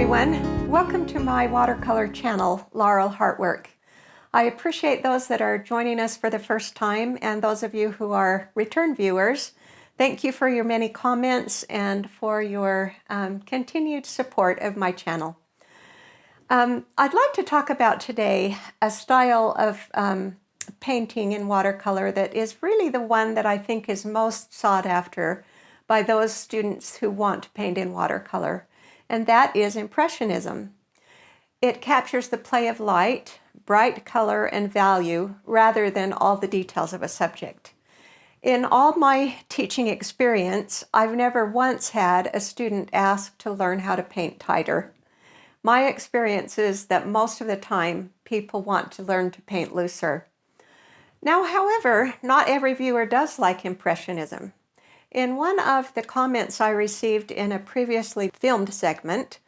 everyone. Welcome to my watercolor channel, Laurel Artwork. I appreciate those that are joining us for the first time and those of you who are return viewers. Thank you for your many comments and for your continued support of my channel. I'd like to talk about today a style of painting in watercolor that is really the one that I think is most sought after by those students who want to paint in watercolor, and that is Impressionism. It captures the play of light, bright color, and value rather than all the details of a subject. In all my teaching experience, I've never once had a student ask to learn how to paint tighter. My experience is that most of the time people want to learn to paint looser. Now, however, not every viewer does like Impressionism. In one of the comments I received in a previously filmed segment,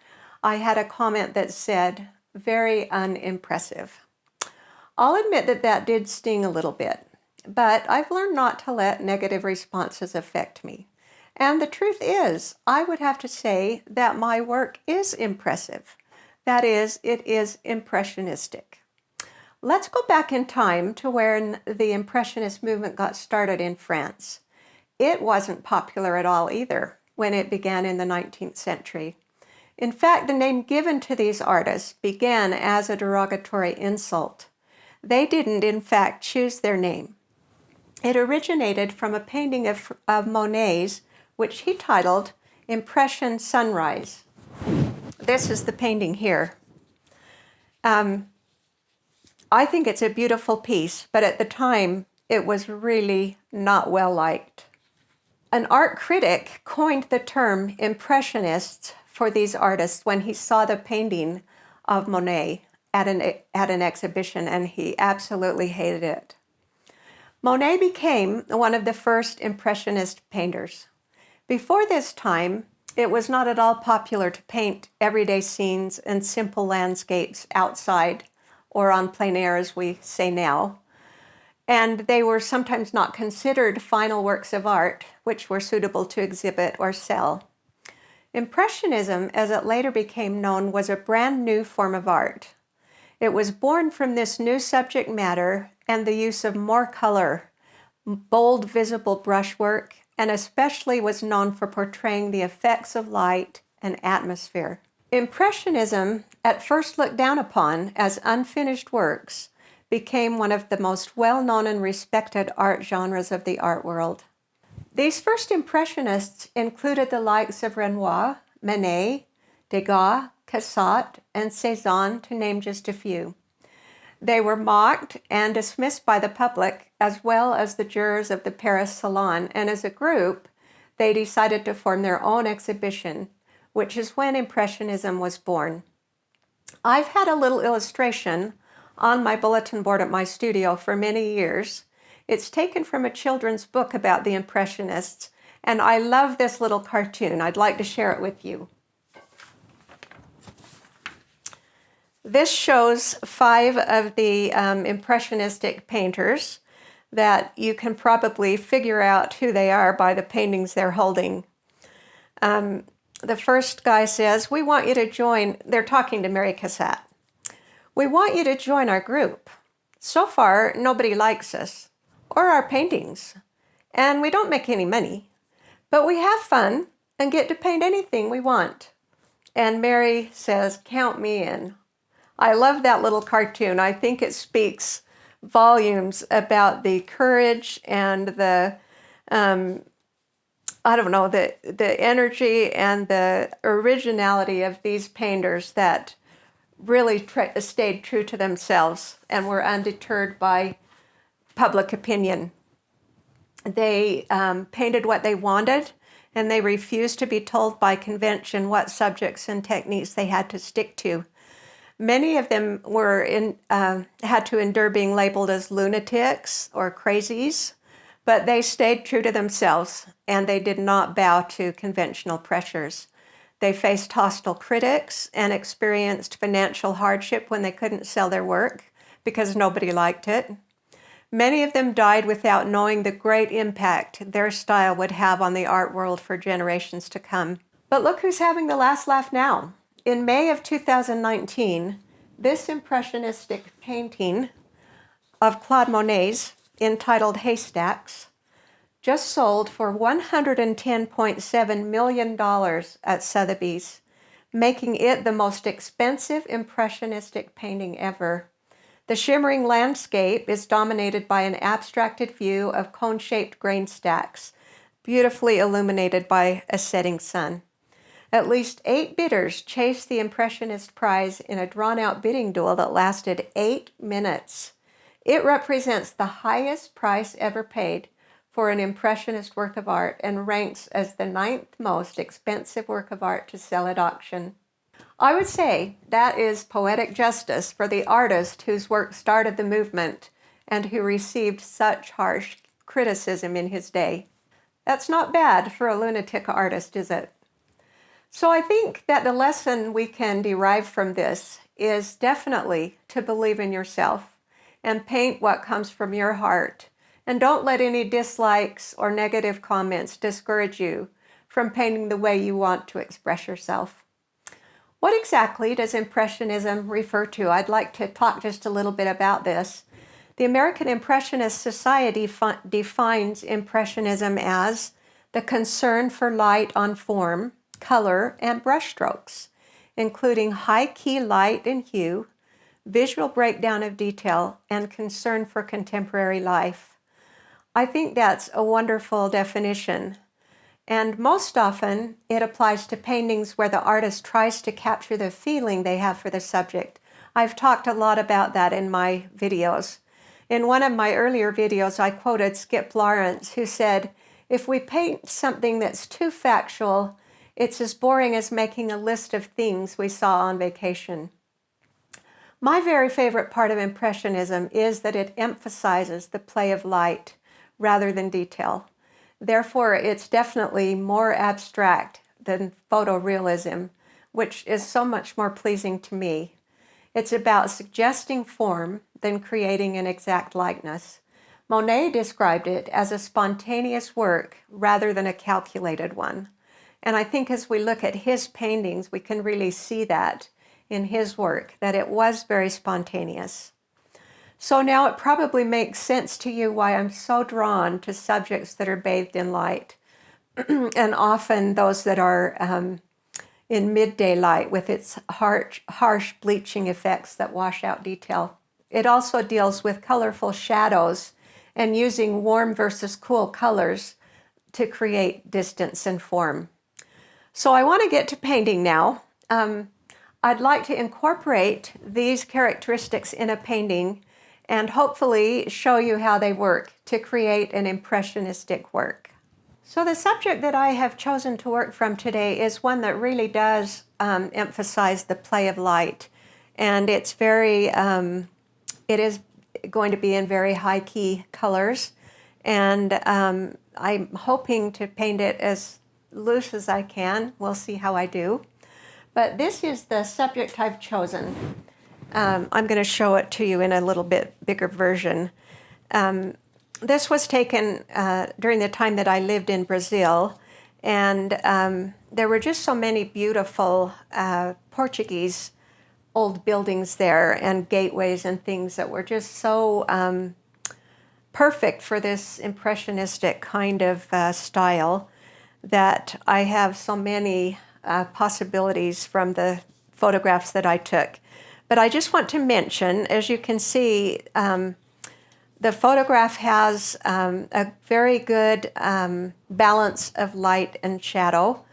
I had a comment that said, "Very unimpressive." I'll admit that that did sting a little bit, but I've learned not to let negative responses affect me. And the truth is, I would have to say that my work is impressive. That is, it is impressionistic. Let's go back in time to when the Impressionist movement got started in France. It wasn't popular at all either when it began in the 19th century. In fact, the name given to these artists began as a derogatory insult. They didn't, in fact, choose their name. It originated from a painting of Monet's, which he titled Impression Sunrise. This is the painting here. I think it's a beautiful piece, but at the time, it was really not well liked. An art critic coined the term impressionists for these artists when he saw the painting of Monet at an exhibition, and he absolutely hated it. Monet became one of the first impressionist painters. Before this time, it was not at all popular to paint everyday scenes and simple landscapes outside or on plein air, as we say now. And they were sometimes not considered final works of art, which were suitable to exhibit or sell. Impressionism, as it later became known, was a brand new form of art. It was born from this new subject matter and the use of more color, bold, visible brushwork, and especially was known for portraying the effects of light and atmosphere. Impressionism, at first looked down upon as unfinished works, became one of the most well-known and respected art genres of the art world. These first Impressionists included the likes of Renoir, Manet, Degas, Cassatt, and Cézanne, to name just a few. They were mocked and dismissed by the public, as well as the jurors of the Paris Salon, and as a group, they decided to form their own exhibition, which is when Impressionism was born. I've had a little illustration on my bulletin board at my studio for many years. It's taken from a children's book about the Impressionists, and I love this little cartoon. I'd like to share it with you. This shows 5 of the Impressionistic painters that you can probably figure out who they are by the paintings they're holding. The first guy says, "We want you to join," they're talking to Mary Cassatt. "We want you to join our group. So far, nobody likes us or our paintings, and we don't make any money, but we have fun and get to paint anything we want." And Mary says, "Count me in." I love that little cartoon. I think it speaks volumes about the courage and the, the energy and the originality of these painters that really stayed true to themselves and were undeterred by public opinion. They painted what they wanted, and they refused to be told by convention what subjects and techniques they had to stick to. Many of them had to endure being labeled as lunatics or crazies, but they stayed true to themselves, and they did not bow to conventional pressures. They faced hostile critics and experienced financial hardship when they couldn't sell their work because nobody liked it. Many of them died without knowing the great impact their style would have on the art world for generations to come. But look who's having the last laugh now. In May of 2019, this impressionistic painting of Claude Monet's, entitled Haystacks, just sold for $110.7 million at Sotheby's, making it the most expensive impressionistic painting ever. The shimmering landscape is dominated by an abstracted view of cone-shaped grain stacks, beautifully illuminated by a setting sun. At least 8 bidders chased the Impressionist prize in a drawn-out bidding duel that lasted 8 minutes. It represents the highest price ever paid for an Impressionist work of art and ranks as the 9th most expensive work of art to sell at auction. I would say that is poetic justice for the artist whose work started the movement and who received such harsh criticism in his day. That's not bad for a lunatic artist, is it? So I think that the lesson we can derive from this is definitely to believe in yourself and paint what comes from your heart. And don't let any dislikes or negative comments discourage you from painting the way you want to express yourself. What exactly does Impressionism refer to? I'd like to talk just a little bit about this. The American Impressionist Society defines Impressionism as the concern for light on form, color, and brushstrokes, including high-key light and hue, visual breakdown of detail, and concern for contemporary life. I think that's a wonderful definition. And most often, it applies to paintings where the artist tries to capture the feeling they have for the subject. I've talked a lot about that in my videos. In one of my earlier videos, I quoted Skip Lawrence, who said, "If we paint something that's too factual, it's as boring as making a list of things we saw on vacation." My very favorite part of Impressionism is that it emphasizes the play of light rather than detail. Therefore, it's definitely more abstract than photorealism, which is so much more pleasing to me. It's about suggesting form than creating an exact likeness. Monet described it as a spontaneous work rather than a calculated one. And I think as we look at his paintings, we can really see that in his work, that it was very spontaneous. So now it probably makes sense to you why I'm so drawn to subjects that are bathed in light, and often those that are in midday light with its harsh bleaching effects that wash out detail. It also deals with colorful shadows and using warm versus cool colors to create distance and form. So I want to get to painting now. I'd like to incorporate these characteristics in a painting and hopefully show you how they work to create an impressionistic work. So the subject that I have chosen to work from today is one that really does emphasize the play of light, and it's it is going to be in very high key colors, and I'm hoping to paint it as loose as I can. We'll see how I do. But this is the subject I've chosen. I'm going to show it to you in a little bit bigger version. This was taken during the time that I lived in Brazil, and there were just so many beautiful Portuguese old buildings there and gateways and things that were just so perfect for this impressionistic kind of style that I have so many possibilities from the photographs that I took. But I just want to mention, as you can see, the photograph has a very good balance of light and shadow.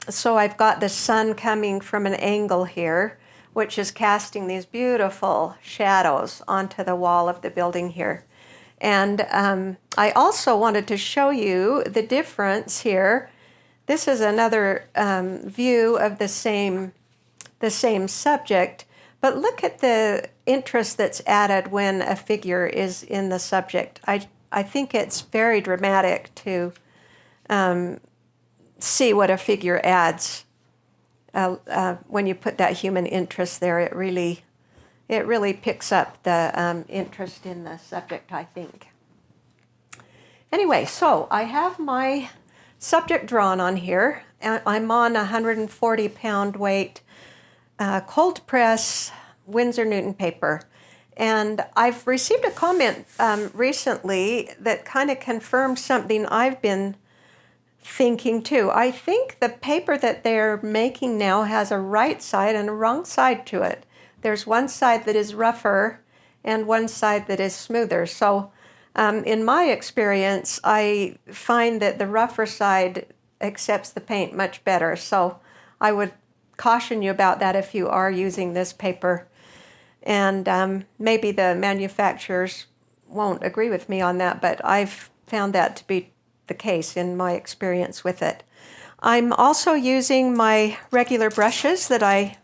So I've got the sun coming from an angle here, which is casting these beautiful shadows onto the wall of the building here. And I also wanted to show you the difference here. This is another view of the same subject, but look at the interest that's added when a figure is in the subject. I think it's very dramatic to see what a figure adds when you put that human interest there. It really picks up the interest in the subject, I think. Anyway, so I have my subject drawn on here. I'm on 140 pound weight cold press Winsor Newton paper. And I've received a comment recently that kind of confirms something I've been thinking too. I think the paper that they're making now has a right side and a wrong side to it. There's one side that is rougher and one side that is smoother. So in my experience, I find that the rougher side accepts the paint much better. So I would caution you about that if you are using this paper. And maybe the manufacturers won't agree with me on that, but I've found that to be the case in my experience with it. I'm also using my regular brushes that I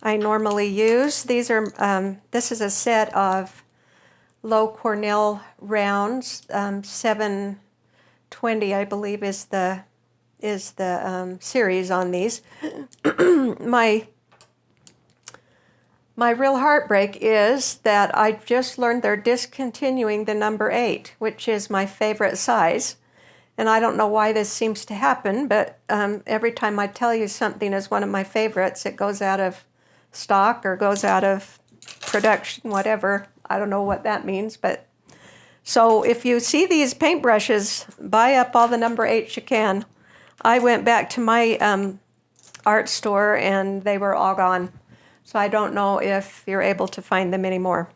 normally use. These are this is a set of low Cornell rounds. 720, I believe, is the series on these. My real heartbreak is that I just learned they're discontinuing the number 8, which is my favorite size. And I don't know why this seems to happen, but every time I tell you something is one of my favorites, it goes out of stock or goes out of production, whatever. I don't know what that means, but so if you see these paintbrushes, buy up all the number 8s you can. I went back to my art store and they were all gone. So I don't know if you're able to find them anymore.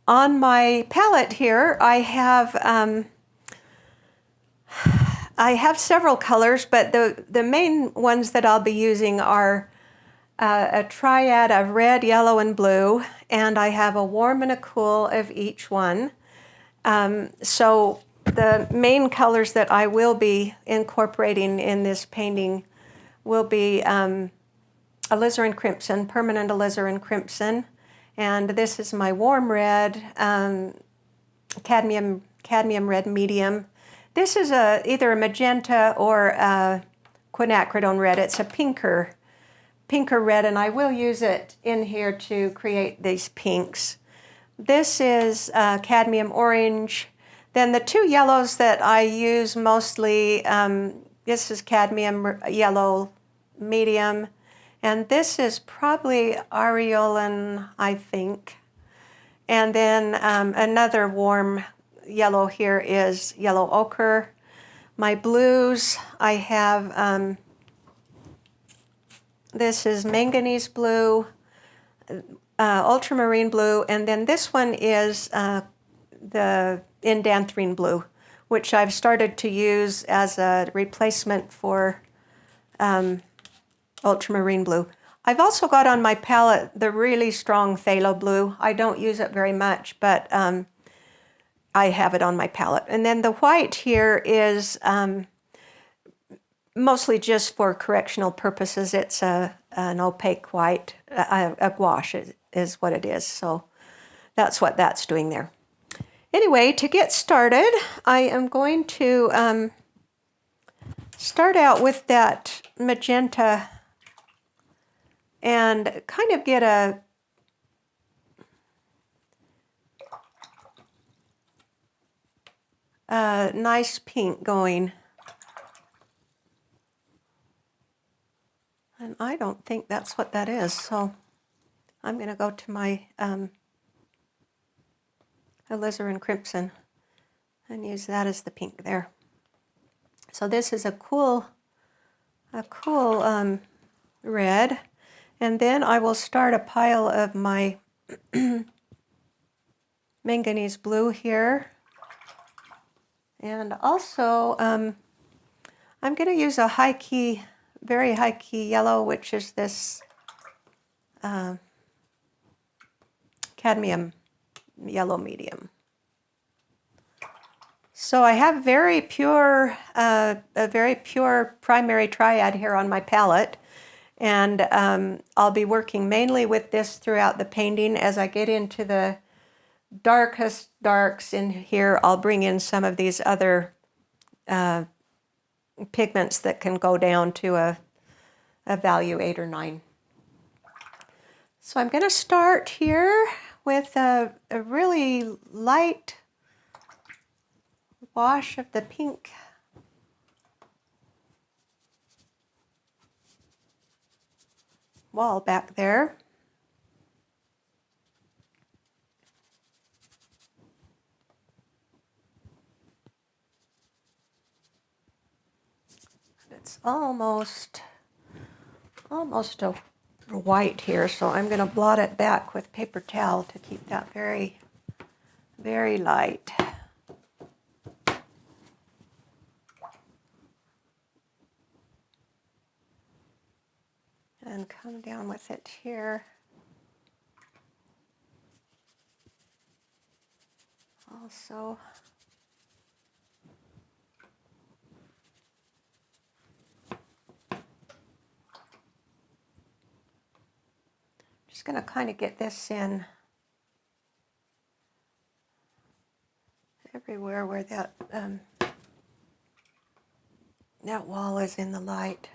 On my palette here, I have several colors, but the main ones that I'll be using are a triad of red, yellow, and blue, and I have a warm and a cool of each one. So the main colors that I will be incorporating in this painting will be alizarin crimson, permanent alizarin crimson, and this is my warm red, cadmium red medium. This is either a magenta or a quinacridone red. It's a pinker red, and I will use it in here to create these pinks. This is cadmium orange. Then the two yellows that I use mostly, this is cadmium yellow medium, and this is probably aureolin, I think. And then another warm yellow here is yellow ochre. My blues, I have, this is manganese blue, ultramarine blue, and then this one is the indanthrene blue, which I've started to use as a replacement for ultramarine blue. I've also got on my palette the really strong phthalo blue. I don't use it very much, but I have it on my palette. And then the white here is mostly just for correctional purposes. It's an opaque white, a gouache is what it is. So that's what that's doing there. Anyway, to get started, I am going to start out with that magenta and kind of get a nice pink going. And I don't think that's what that is, so I'm going to go to my alizarin crimson and use that as the pink there. So this is a cool red, and then I will start a pile of my manganese blue here. And also, I'm going to use a very high key yellow, which is this cadmium yellow medium. So I have a very pure primary triad here on my palette, and I'll be working mainly with this throughout the painting. As I get into the darkest darks in here, I'll bring in some of these other pigments that can go down to a value 8 or 9. So I'm going to start here with a really light wash of the pink. wall back there. It's almost a white here, so I'm going to blot it back with paper towel to keep that very, very light. And come down with it here. Also, just going to kind of get this in everywhere where that that wall is in the light.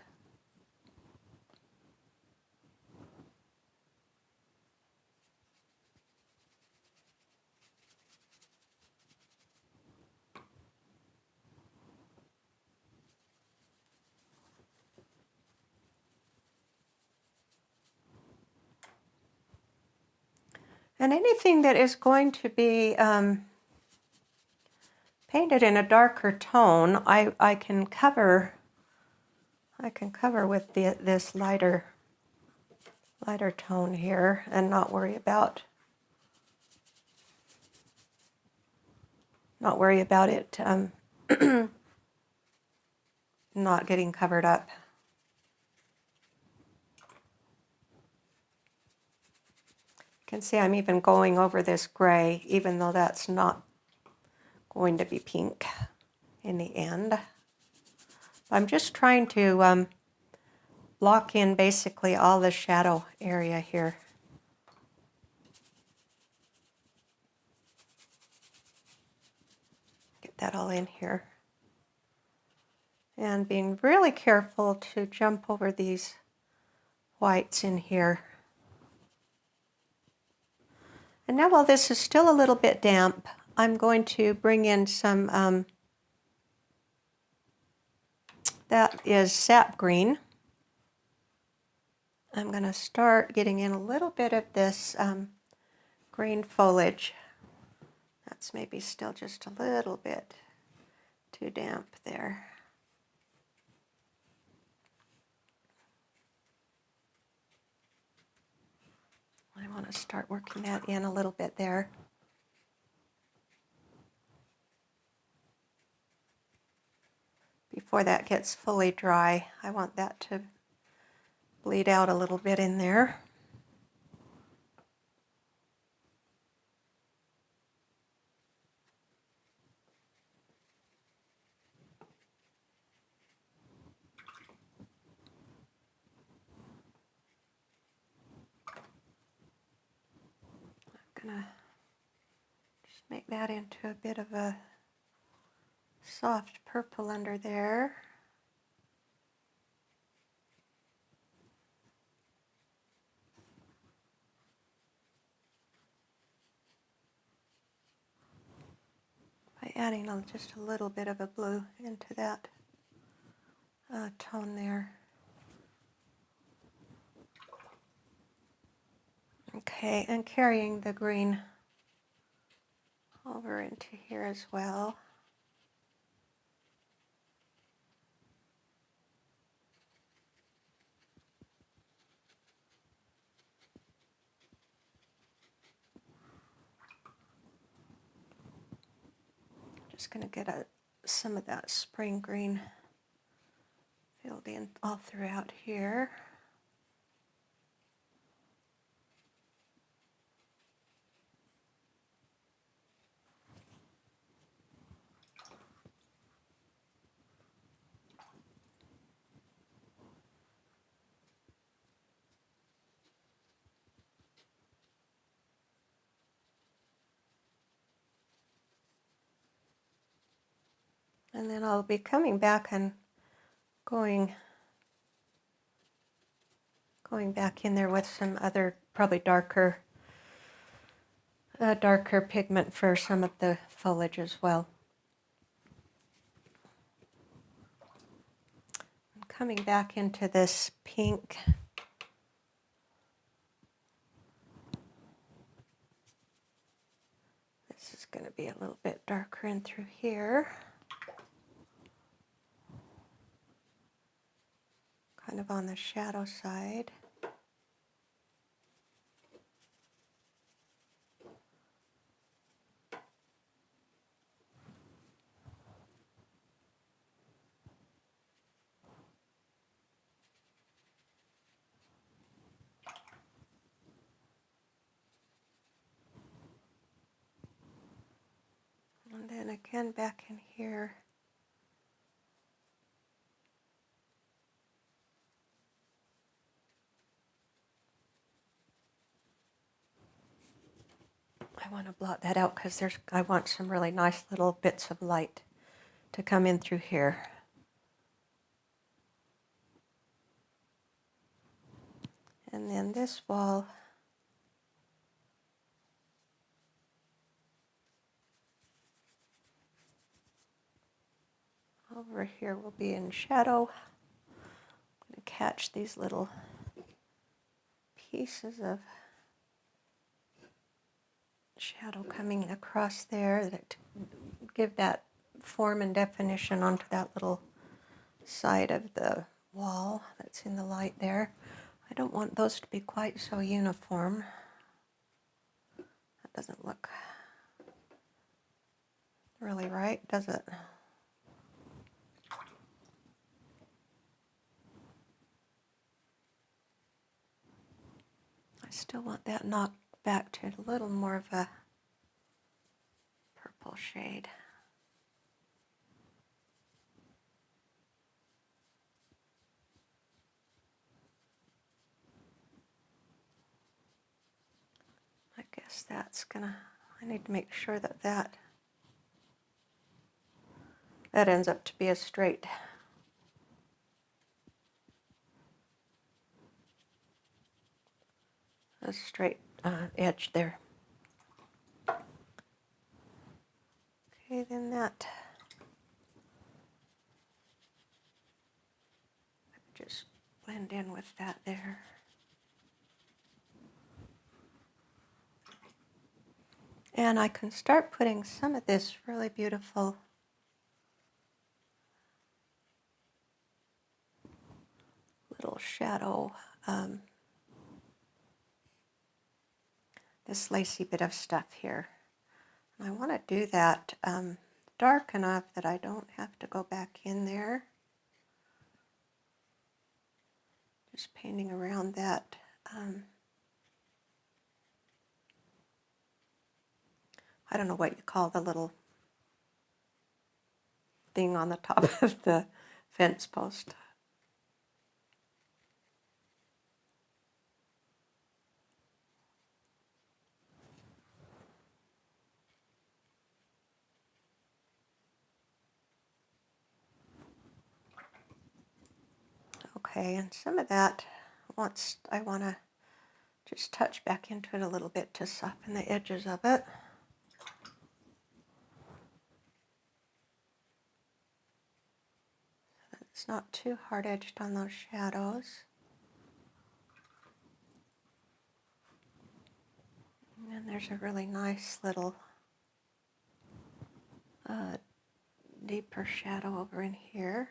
And anything that is going to be painted in a darker tone, I can cover with this lighter tone here and not worry about it not getting covered up. You can see I'm even going over this gray, even though that's not going to be pink in the end. I'm just trying to block in basically all the shadow area here. Get that all in here. And being really careful to jump over these whites in here. And now while this is still a little bit damp, I'm going to bring in some, that is sap green. I'm going to start getting in a little bit of this green foliage. That's maybe still just a little bit too damp there. I want to start working that in a little bit there. Before that gets fully dry, I want that to bleed out a little bit in there. I'm going to just make that into a bit of a soft purple under there. By adding just a little bit of a blue into that tone there. Okay, and carrying the green over into here as well. Just going to get some of that spring green filled in all throughout here. And then I'll be coming back and going back in there with some other, probably darker pigment for some of the foliage as well. I'm coming back into this pink going to be a little bit darker in through here. Kind of on the shadow side. And then again back in here. I want to blot that out because I want some really nice little bits of light to come in through here. And then this wall, over here will be in shadow. I'm going to catch these little pieces of shadow coming across there that give that form and definition onto that little side of the wall that's in the light there. I don't want those to be quite so uniform. That doesn't look really right, does it? I still want that knocked back to a little more of a purple shade. I guess that's gonna, I need to make sure that that ends up to be a straight edge there. Okay, then that just blend in with that there. And I can start putting some of this really beautiful little shadow, this lacy bit of stuff here. And I want to do that dark enough that I don't have to go back in there. Just painting around that. I don't know what you call the little thing on the top of the fence post. Okay, and some of that, I want to just touch back into it a little bit to soften the edges of it. So that it's not too hard-edged on those shadows. And then there's a really nice little deeper shadow over in here.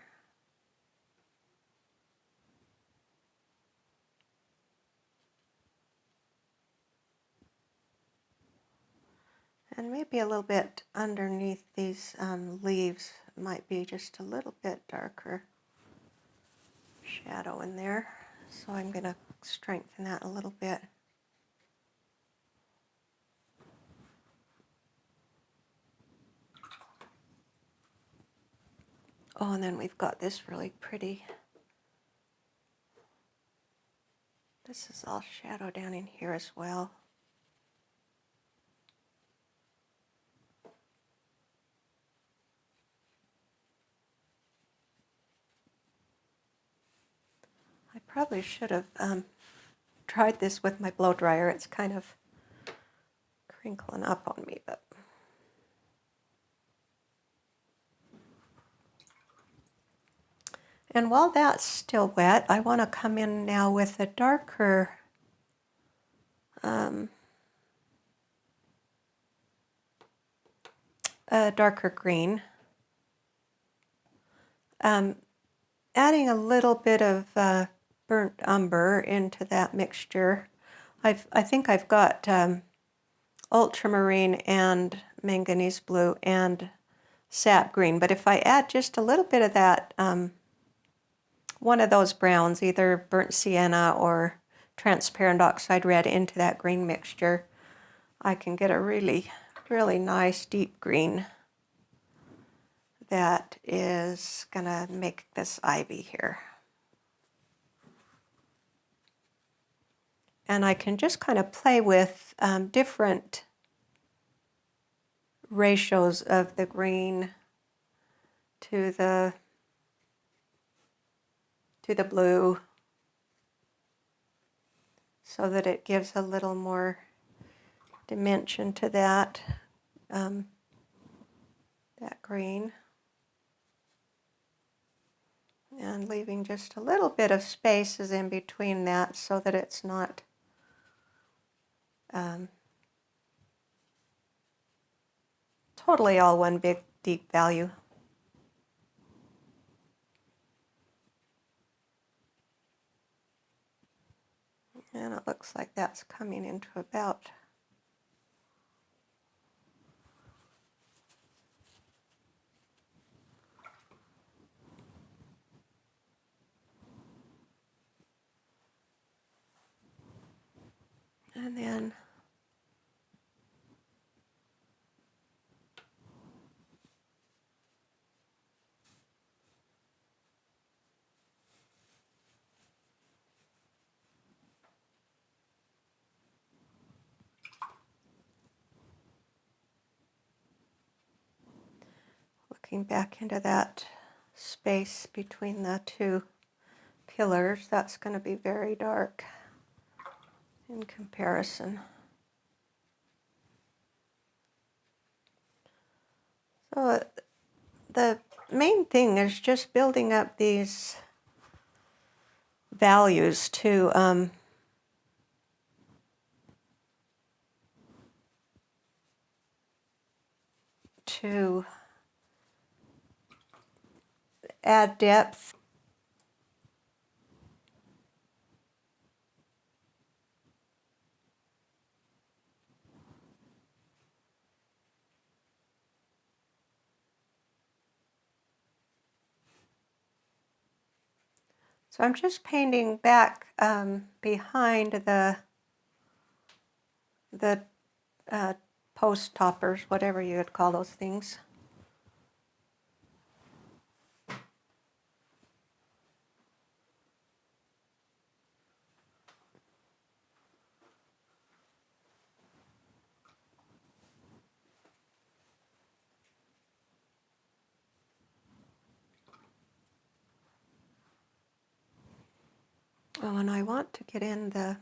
And maybe a little bit underneath these leaves might be just a little bit darker shadow in there. So I'm going to strengthen that a little bit. Oh, and then we've got this really pretty, this is all shadow down in here as well. I probably should have tried this with my blow dryer. It's kind of crinkling up on me, but and while that's still wet, I want to come in now with a darker a darker green. Adding a little bit of burnt umber into that mixture. I think I've got ultramarine and manganese blue and sap green, but if I add just a little bit of that, one of those browns, either burnt sienna or transparent oxide red, into that green mixture, I can get a really, really nice deep green that is gonna make this ivy here. And I can just kind of play with different ratios of the green to the blue, so that it gives a little more dimension to that that green, and leaving just a little bit of spaces in between that so that it's not totally all one big deep value. And it looks like that's coming into about and then looking back into that space between the two pillars, that's going to be very dark in comparison. So the main thing is just building up these values to add depth. So I'm just painting back behind the post toppers, whatever you would call those things. Oh, and I want to get in the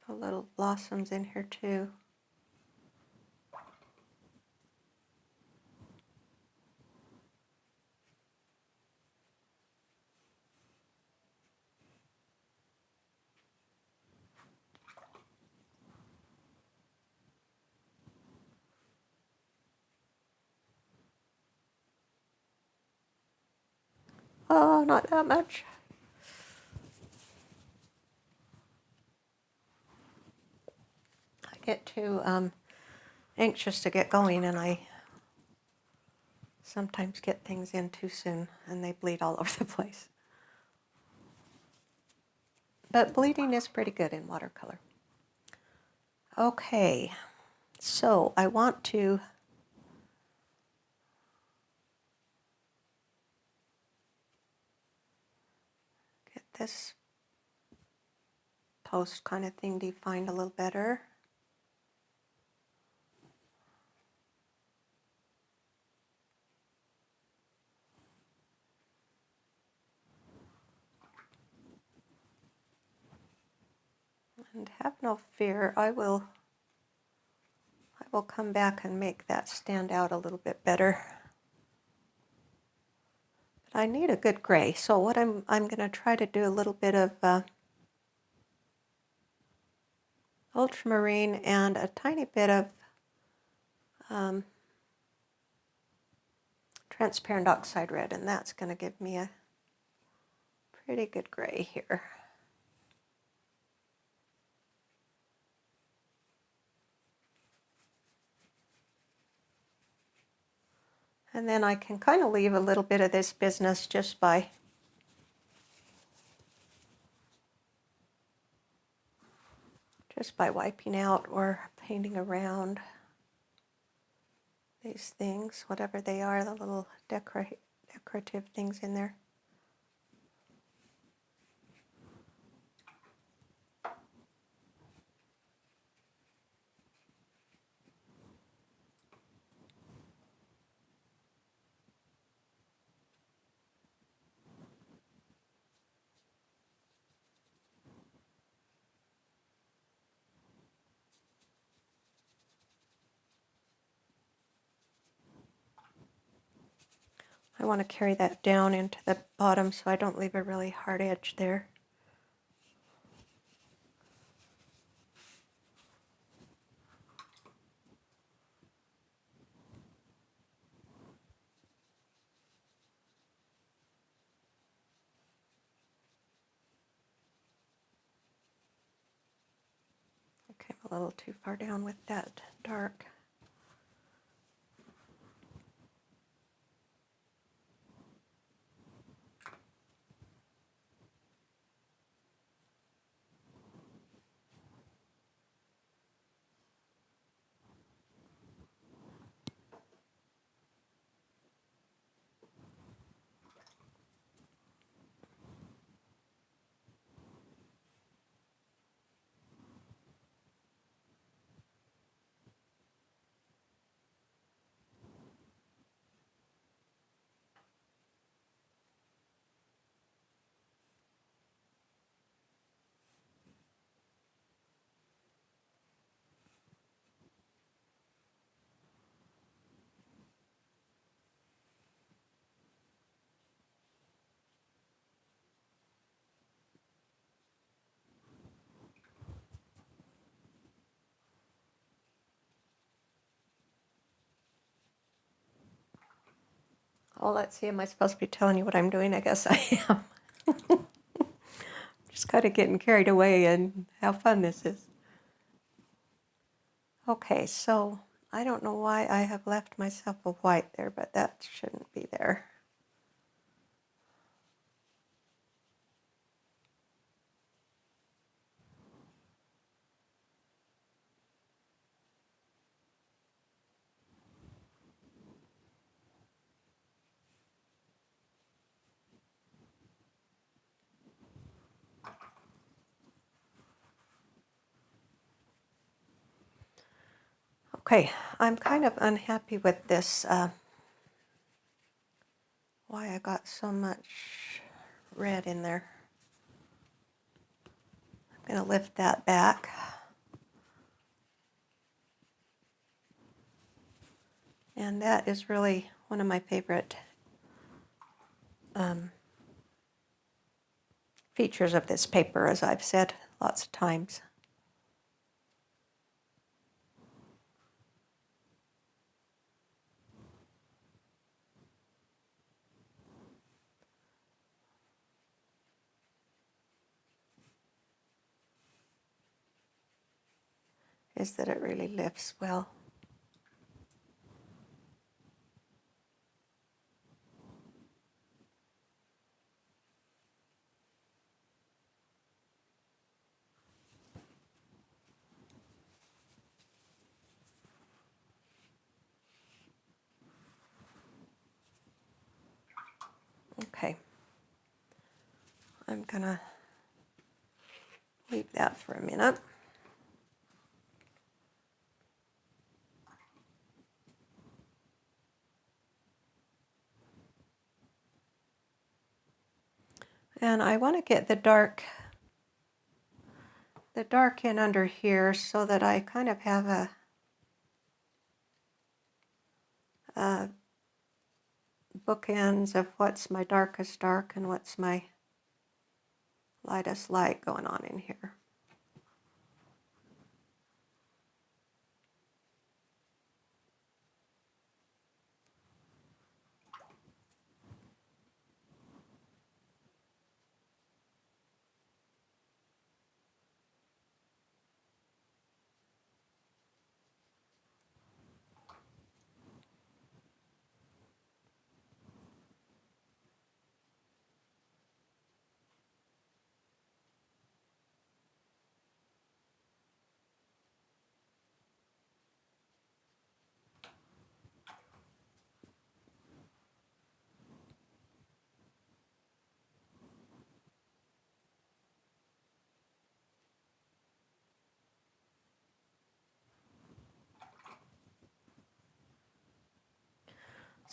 little blossoms in here too. Oh, not that much. I get too anxious to get going, and I sometimes get things in too soon and they bleed all over the place. But bleeding is pretty good in watercolor. Okay, so I want to get this post kind of thing defined a little better. And have no fear, I will come back and make that stand out a little bit better. But I need a good gray, so what I'm going to try to do a little bit of ultramarine and a tiny bit of transparent oxide red, and that's going to give me a pretty good gray here. And then I can kind of leave a little bit of this business just by wiping out or painting around these things, whatever they are, the little decorative things in there. I want to carry that down into the bottom so I don't leave a really hard edge there. I came a little too far down with that dark. Oh, let's see, am I supposed to be telling you what I'm doing? I guess I am. Just kind of getting carried away and how fun this is. Okay, so I don't know why I have left myself a white there, but that shouldn't be there. Okay, I'm kind of unhappy with this, why I got so much red in there. I'm going to lift that back. And that is really one of my favorite features of this paper, as I've said lots of times. Is that it really lifts well. Okay, I'm gonna leave that for a minute. And I want to get the dark in under here so that I kind of have a bookends of what's my darkest dark and what's my lightest light going on in here.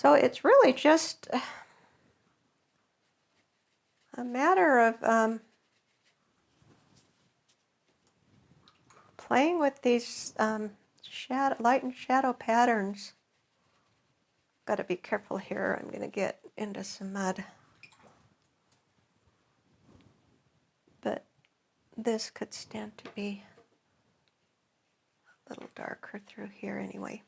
So it's really just a matter of playing with these light and shadow patterns. Got to be careful here. I'm going to get into some mud. But this could stand to be a little darker through here anyway.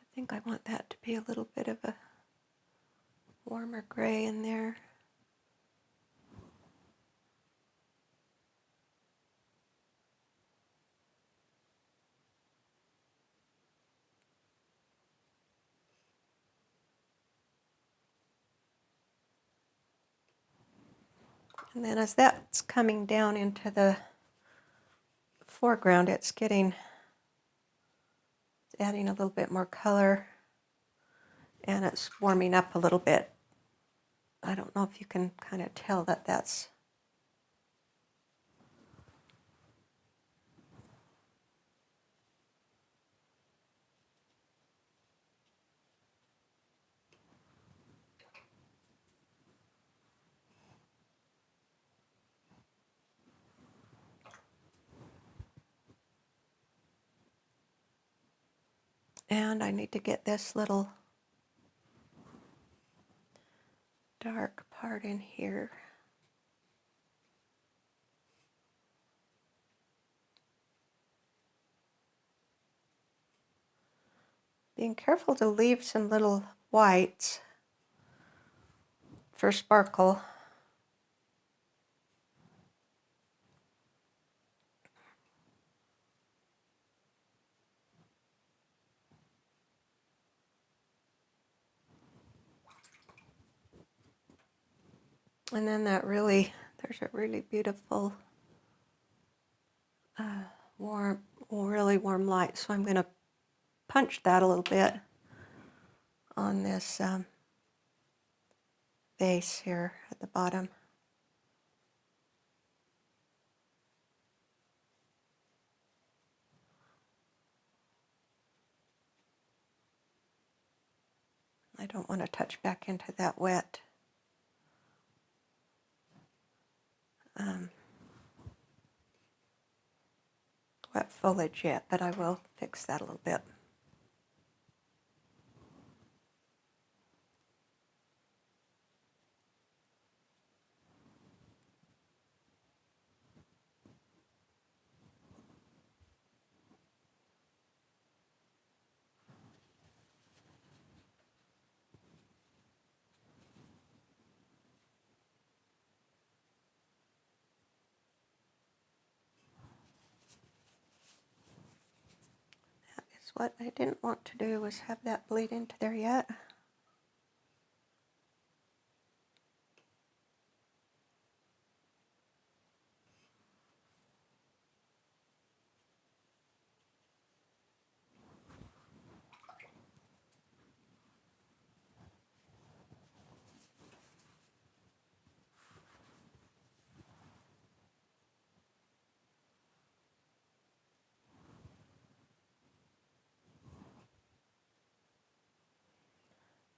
I think I want that to be a little bit of a warmer gray in there. And then as that's coming down into the foreground, it's adding a little bit more color, and it's warming up a little bit. I don't know if you can kind of tell that that's and I need to get this little dark part in here. Being careful to leave some little whites for sparkle. And then there's a really beautiful, really warm light. So I'm going to punch that a little bit on this base here at the bottom. I don't want to touch back into that wet wet foliage yet, but I will fix that a little bit. What I didn't want to do was have that bleed into there yet.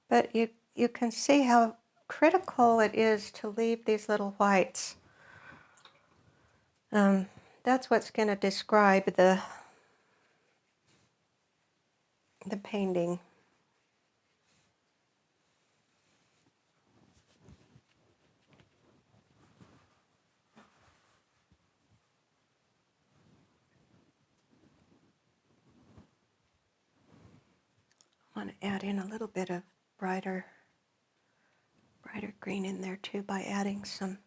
But you can see how critical it is to leave these little whites. That's what's going to describe the painting. I want to add in a little bit of brighter green in there too by adding some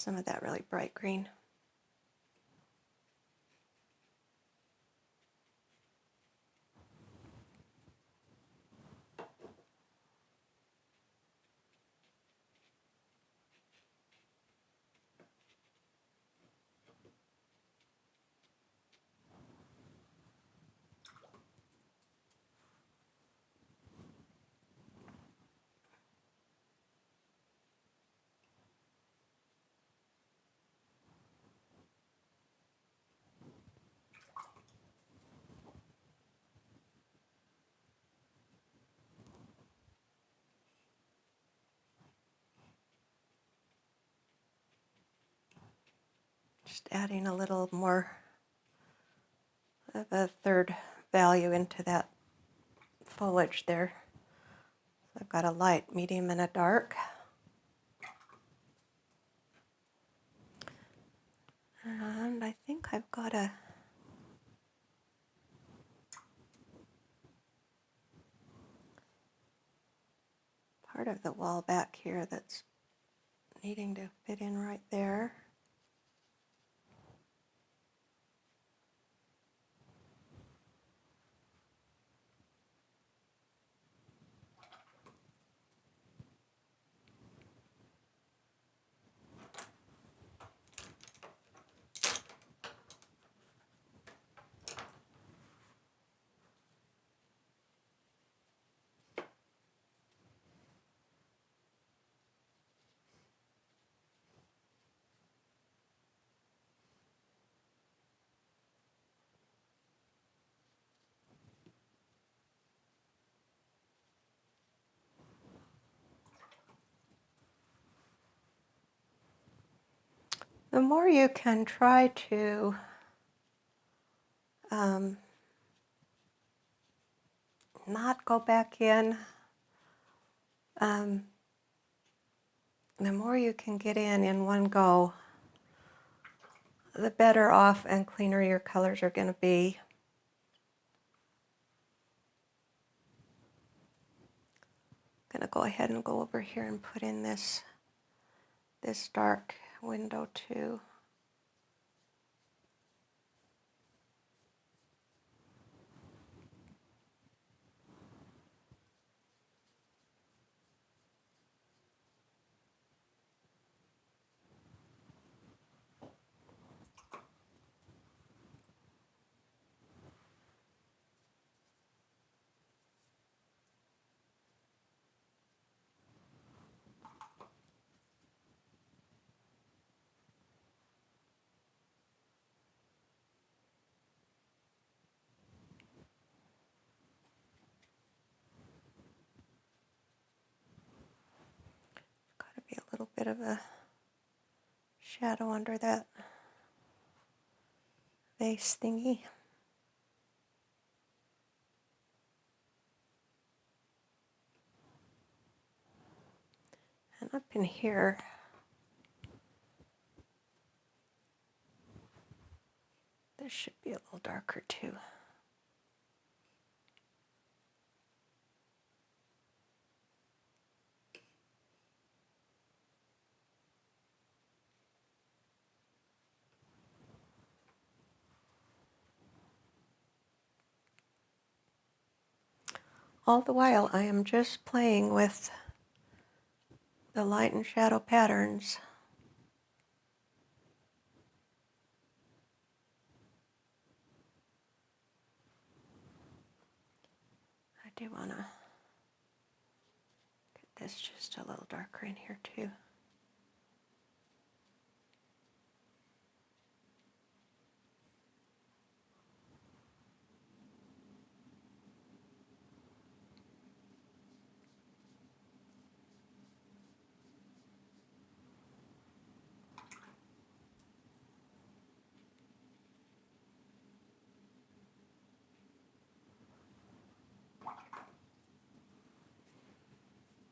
of that really bright green. Just adding a little more of a third value into that foliage there. So I've got a light, medium, and a dark. And I think I've got a part of the wall back here that's needing to fit in right there. The more you can try to not go back in, the more you can get in one go, the better off and cleaner your colors are going to be. I'm going to go ahead and go over here and put in this dark window too. Got to be a little bit of a shadow under that vase thingy. And up in here, this should be a little darker too. All the while, I am just playing with the light and shadow patterns. I do want to get this just a little darker in here too.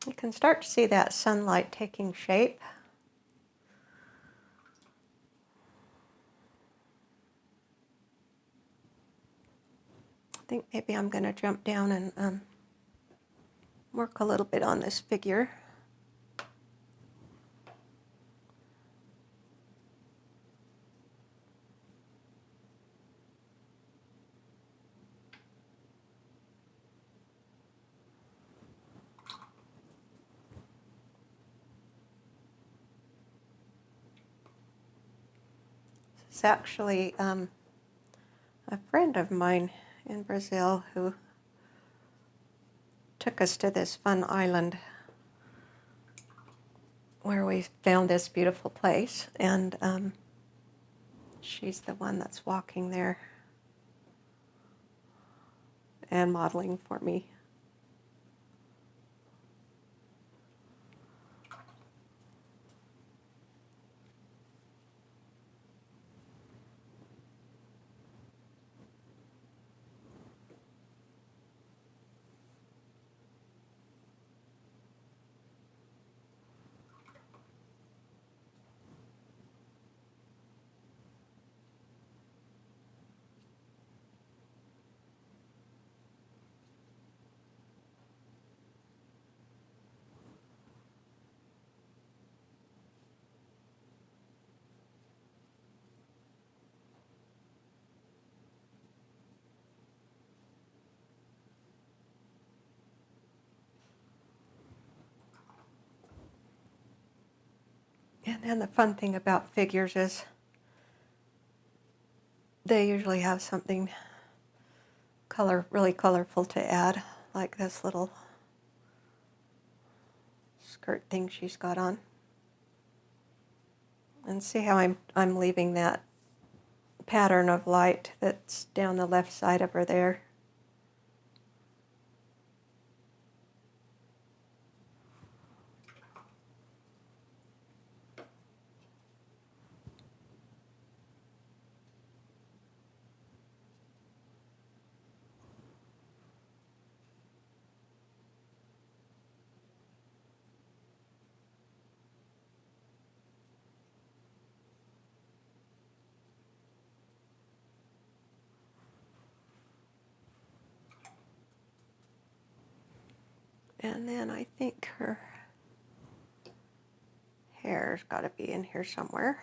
You can start to see that sunlight taking shape. I think maybe I'm going to jump down and work a little bit on this figure. It's actually a friend of mine in Brazil who took us to this fun island where we found this beautiful place, and she's the one that's walking there and modeling for me. And the fun thing about figures is they usually have something really colorful to add, like this little skirt thing she's got on. And see how I'm leaving that pattern of light that's down the left side of her there. And then I think her hair's got to be in here somewhere.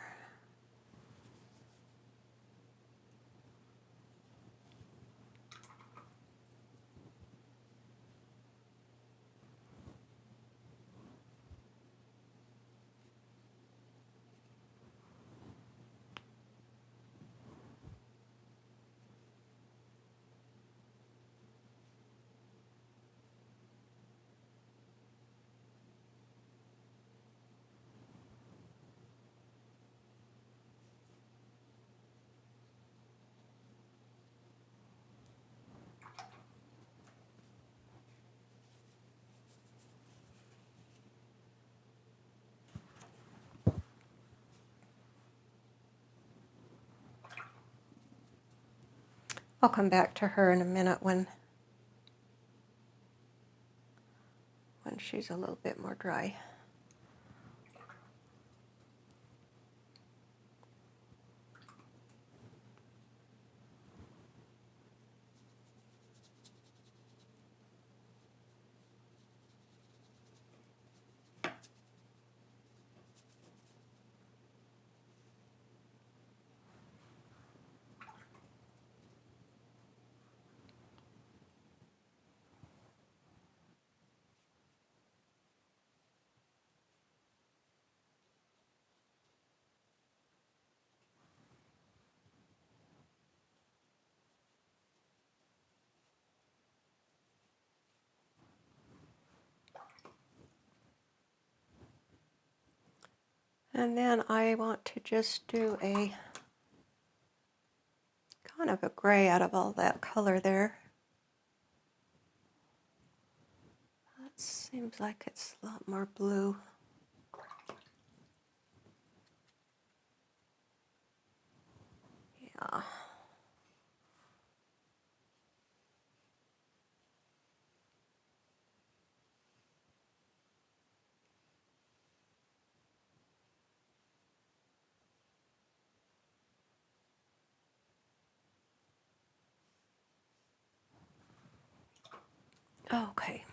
I'll come back to her in a minute when she's a little bit more dry. And then I want to just do a kind of a gray out of all that color there. That seems like it's a lot more blue. Yeah. Okay.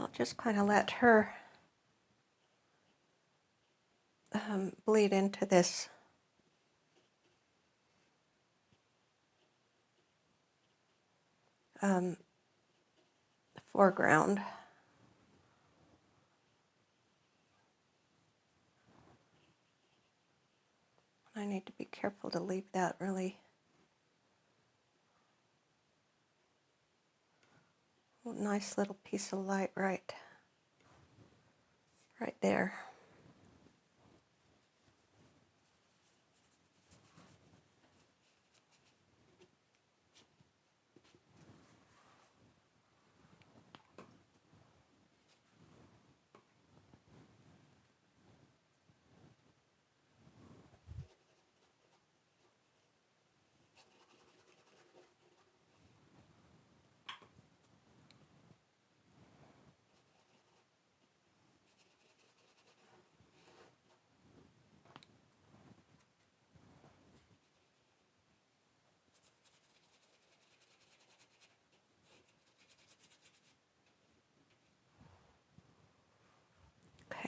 I'll just kind of let her bleed into this foreground. I need to be careful to leave that really nice little piece of light right there.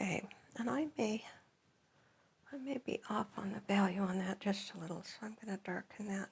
Okay, and I may be off on the value on that just a little, so I'm going to darken that.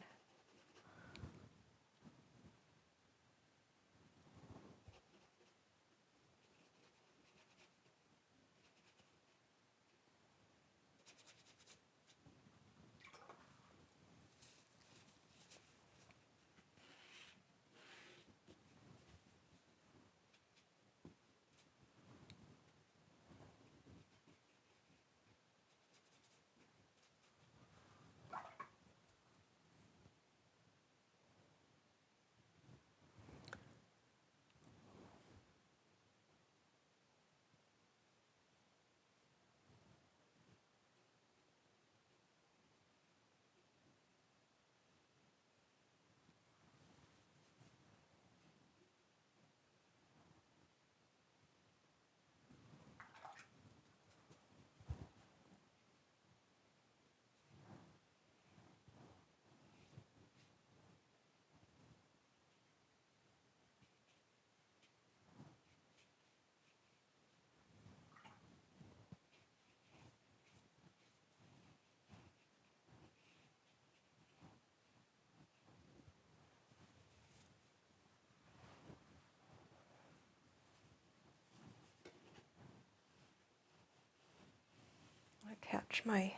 I catch my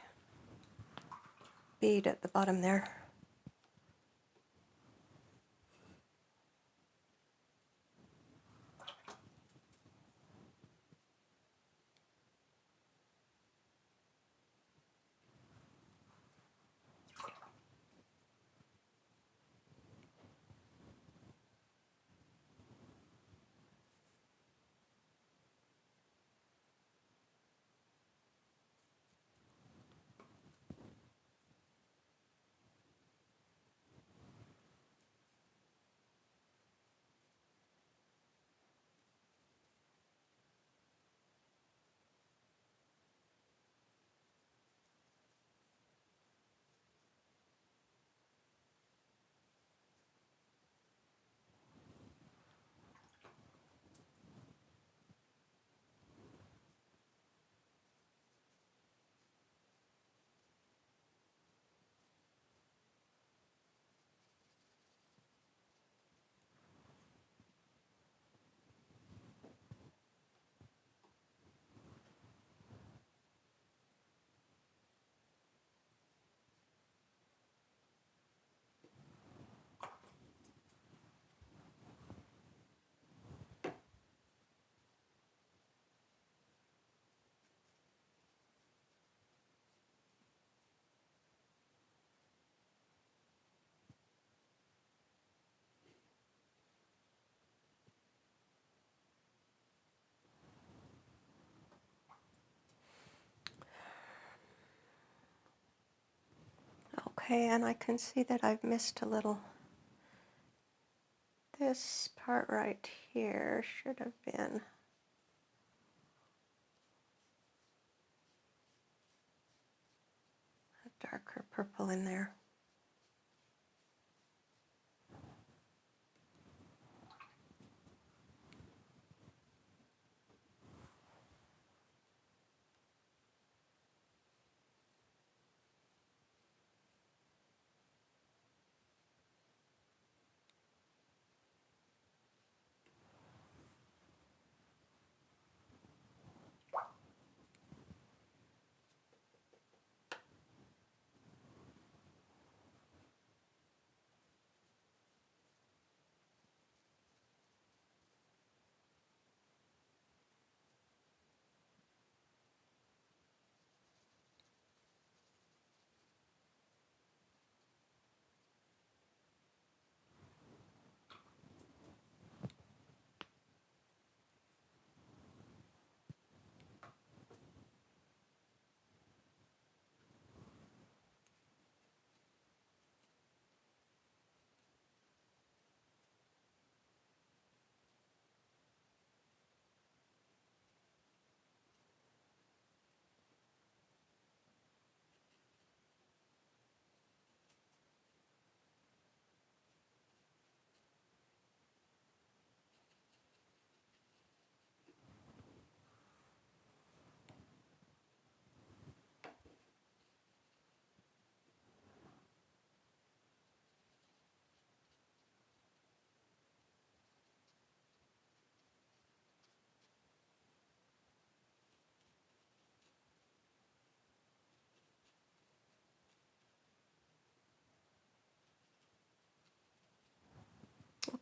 bead at the bottom there. Okay, and I can see that I've missed a little. This part right here should have been a darker purple in there.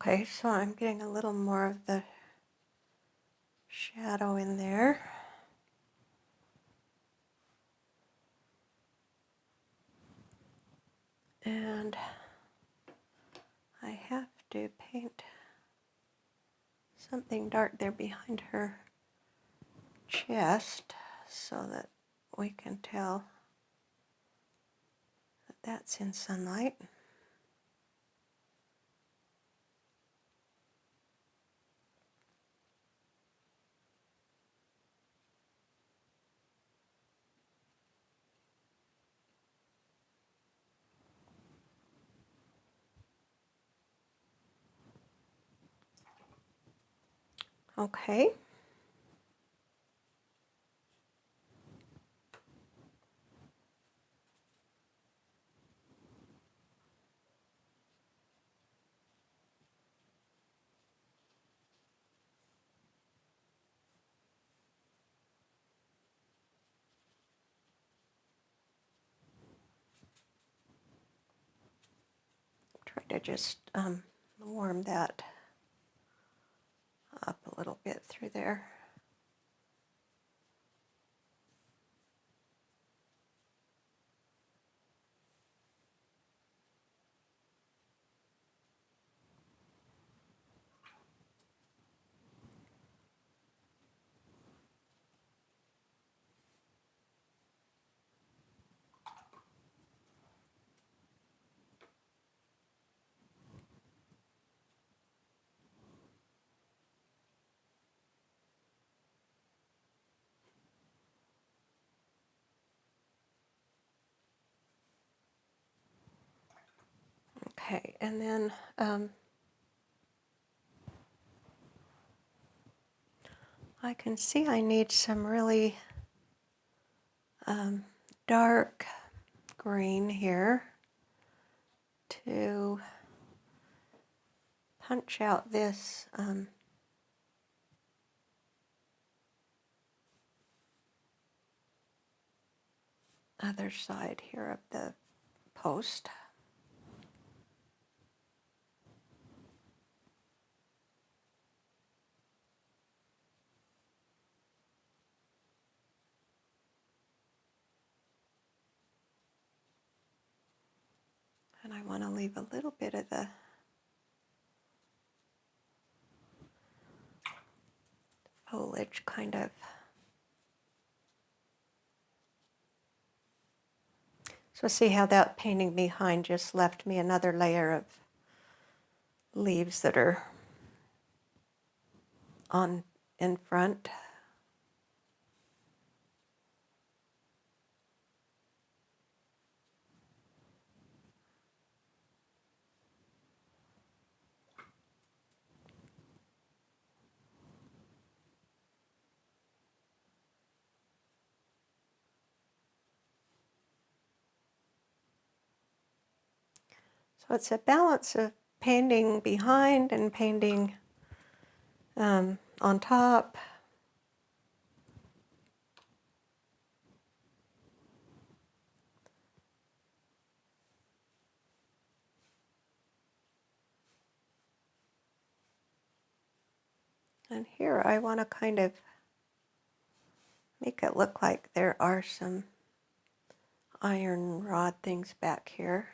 Okay, so I'm getting a little more of the shadow in there. And I have to paint something dark there behind her chest so that we can tell that that's in sunlight. Okay. Try to just warm that up a little bit through there. Okay, and then I can see I need some really dark green here to punch out this other side here of the post. And I want to leave a little bit of the foliage kind of. So see how that painting behind just left me another layer of leaves that are on in front. So it's a balance of painting behind and painting on top. And here I want to kind of make it look like there are some iron rod things back here.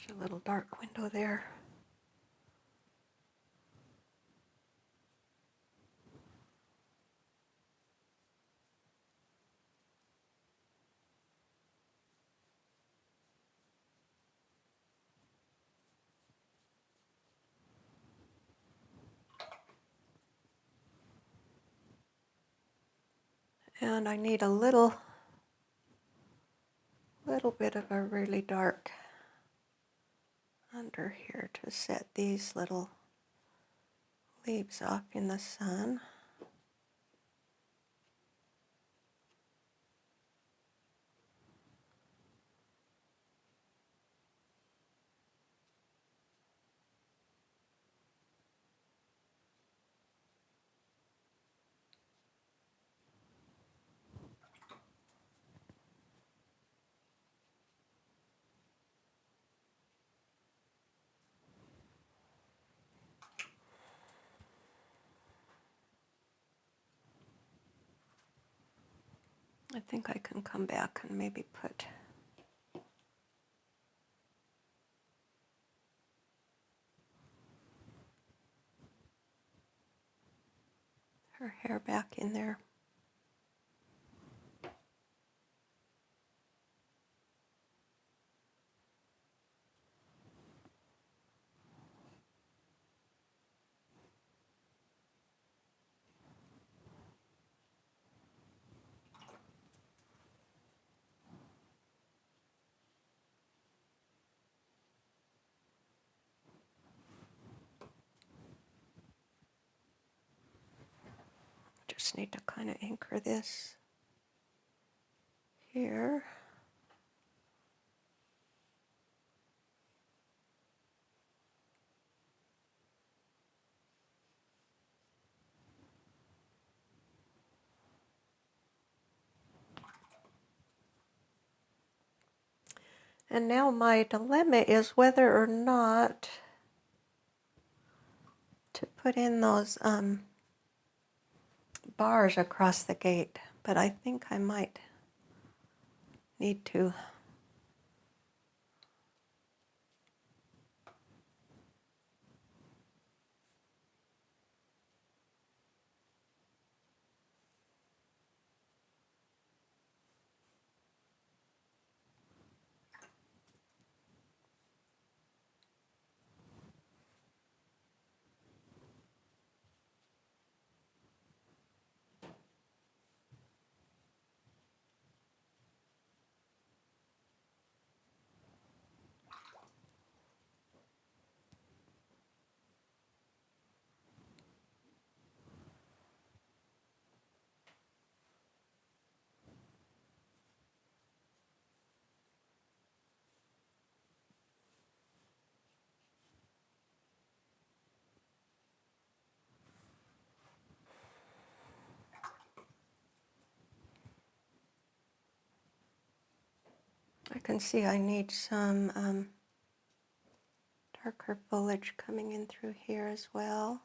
There's a little dark window there. And I need a little bit of a really dark under here to set these little leaves off in the sun. I think I can come back and maybe put her hair back in there. Just need to kind of anchor this here. And now my dilemma is whether or not to put in those bars across the gate, but I think I might need to. I can see I need some darker foliage coming in through here as well.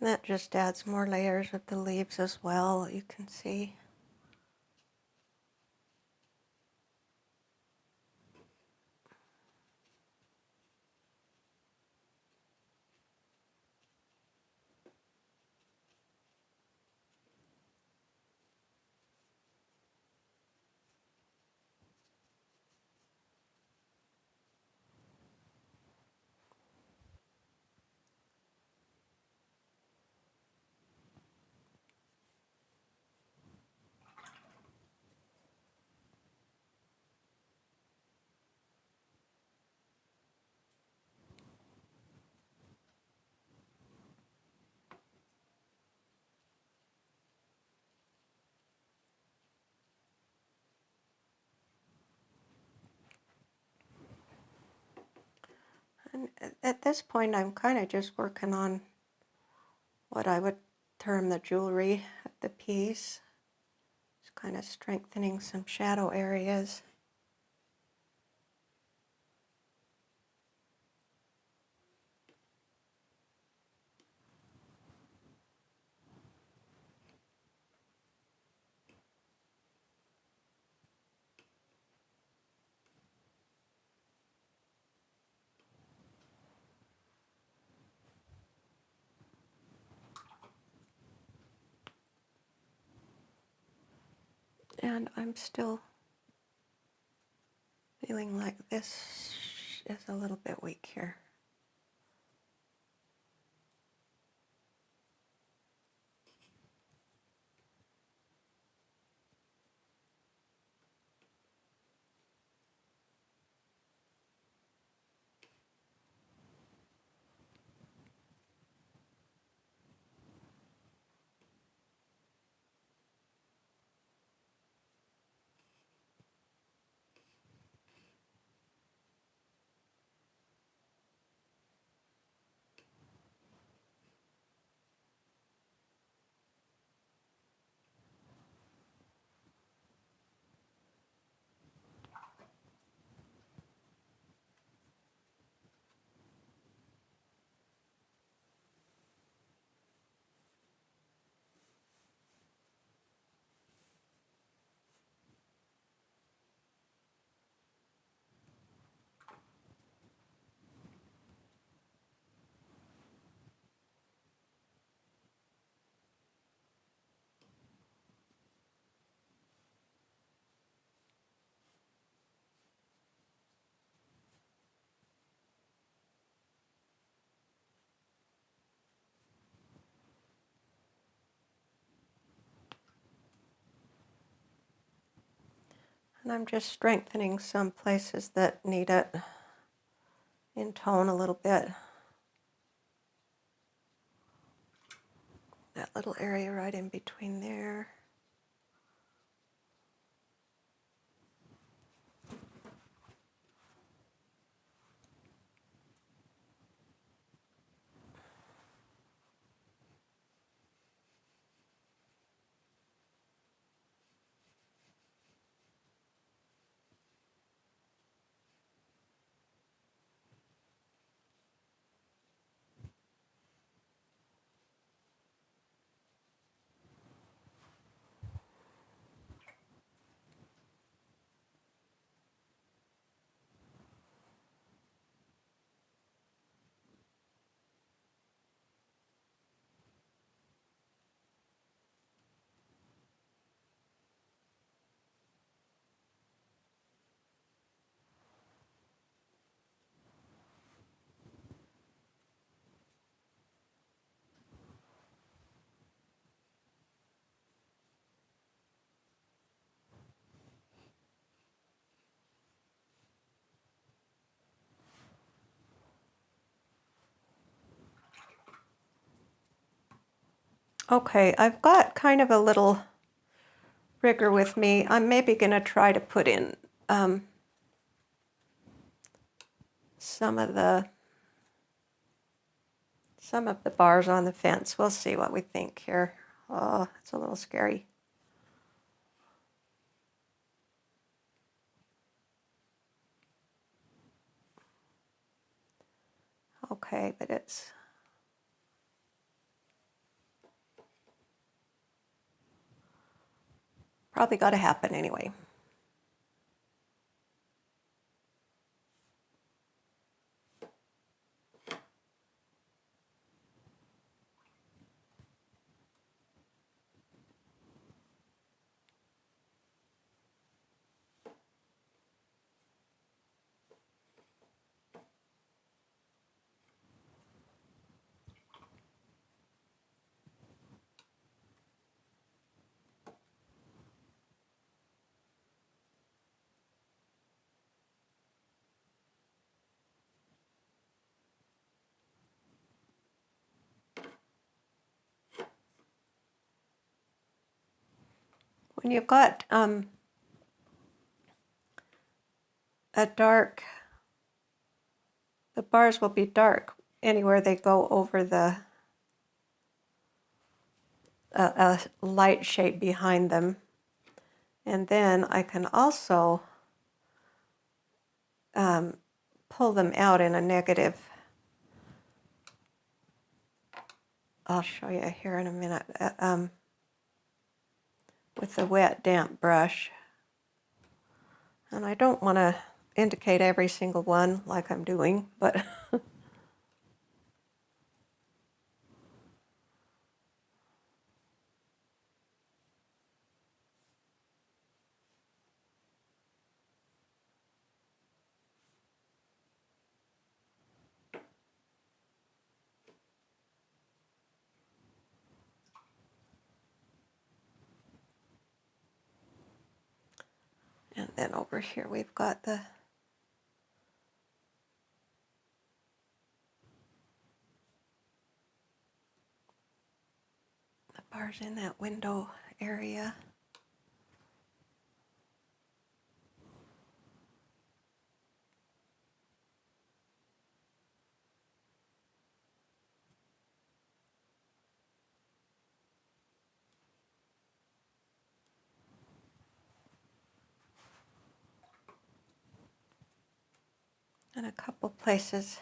And that just adds more layers of the leaves as well, you can see. And at this point, I'm kind of just working on what I would term the jewelry of the piece. Just kind of strengthening some shadow areas. And I'm still feeling like this is a little bit weak here. And I'm just strengthening some places that need it in tone a little bit. That little area right in between there. Okay, I've got kind of a little rigger with me. I'm maybe going to try to put in some of the bars on the fence. We'll see what we think here. Oh, it's a little scary. Okay, but it's probably got to happen anyway. When you've got a dark, the bars will be dark anywhere they go over the a light shade behind them. And then I can also pull them out in a negative. I'll show you here in a minute. With the wet, damp brush. And I don't want to indicate every single one like I'm doing, but And then over here we've got the bars in that window area. And a couple places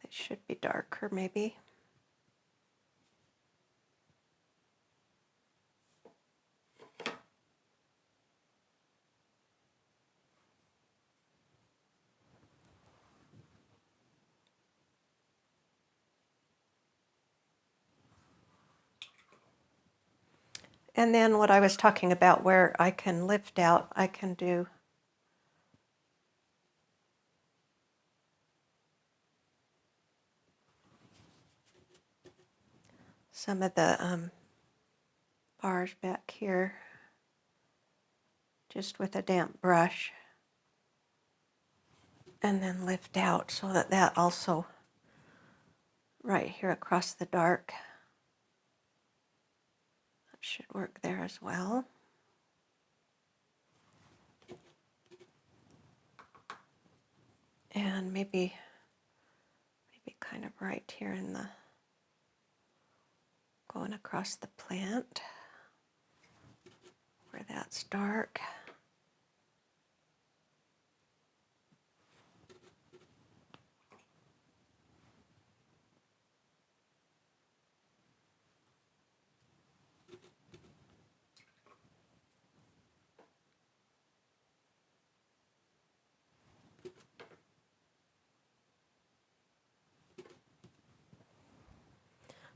that should be darker maybe. And then what I was talking about where I can lift out, I can do some of the bars back here just with a damp brush, and then lift out so that that also right here across the dark, that should work there as well. And maybe kind of right here in the, going across the plant where that's dark.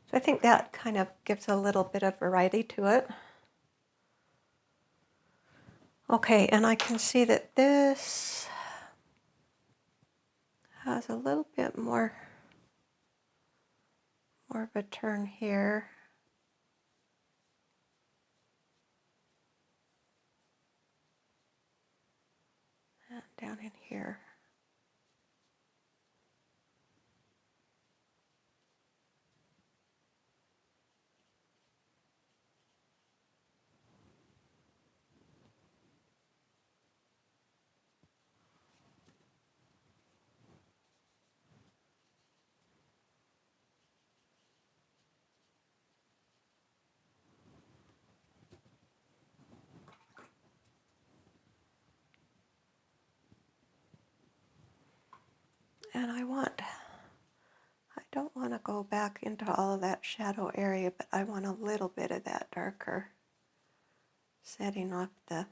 So I think that kind of gives a little bit of variety to it. Okay, and I can see that this has a little bit more of a turn here. And down in here. And I don't want to go back into all of that shadow area, but I want a little bit of that darker, setting off that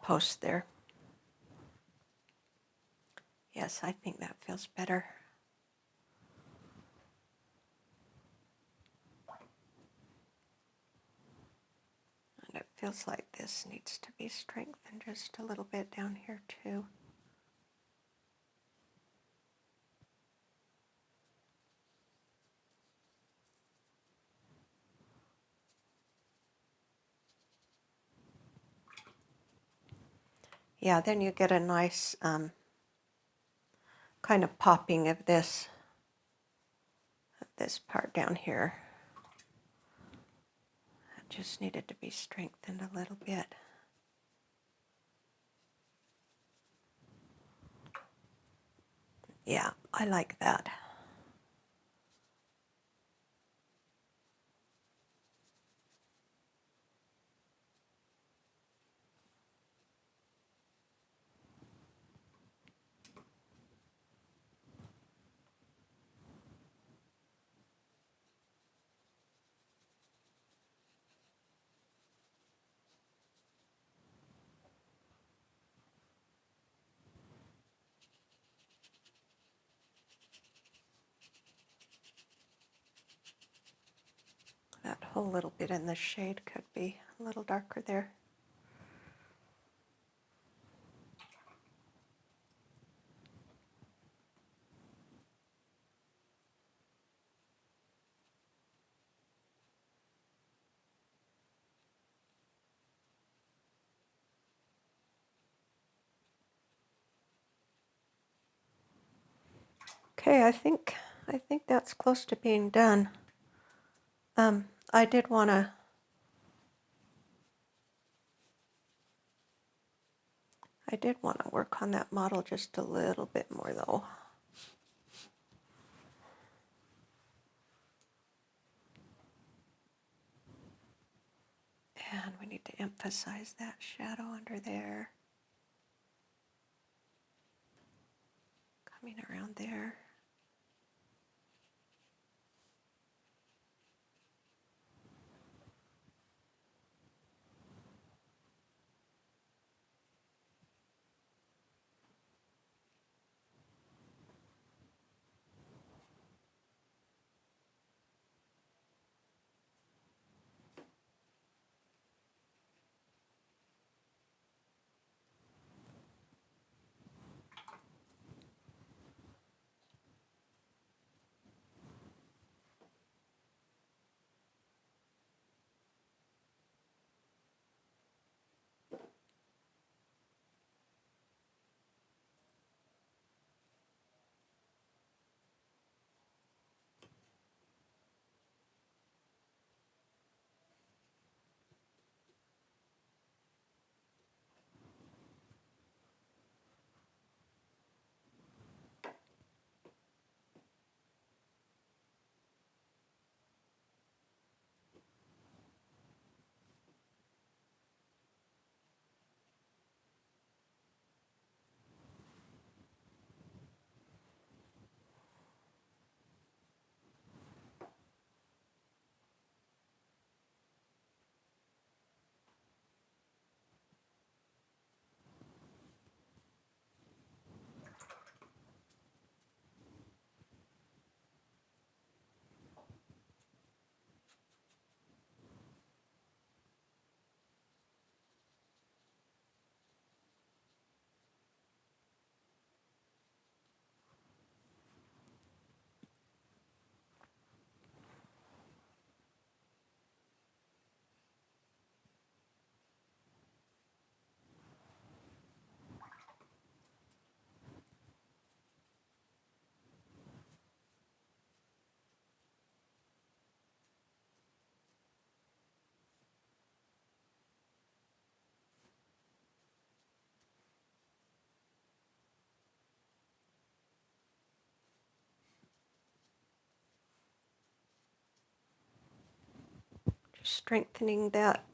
post there. Yes, I think that feels better. And it feels like this needs to be strengthened just a little bit down here too. Yeah, then you get a nice kind of popping of this part down here. It just needed to be strengthened a little bit. Yeah, I like that. That whole little bit in the shade could be a little darker there. Okay, I think that's close to being done. I did want to work on that model just a little bit more though. And we need to emphasize that shadow under there. Coming around there. Just strengthening that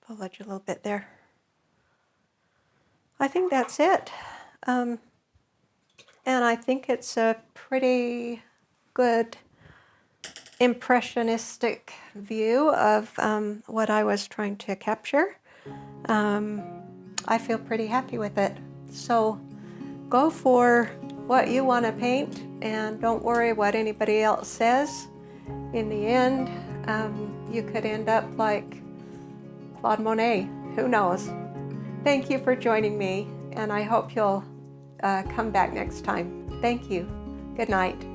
foliage a little bit there. I think that's it. And I think it's a pretty good impressionistic view of what I was trying to capture. I feel pretty happy with it. So go for what you want to paint and don't worry what anybody else says. In the end, you could end up like Claude Monet. Who knows? Thank you for joining me, and I hope you'll come back next time. Thank you. Good night.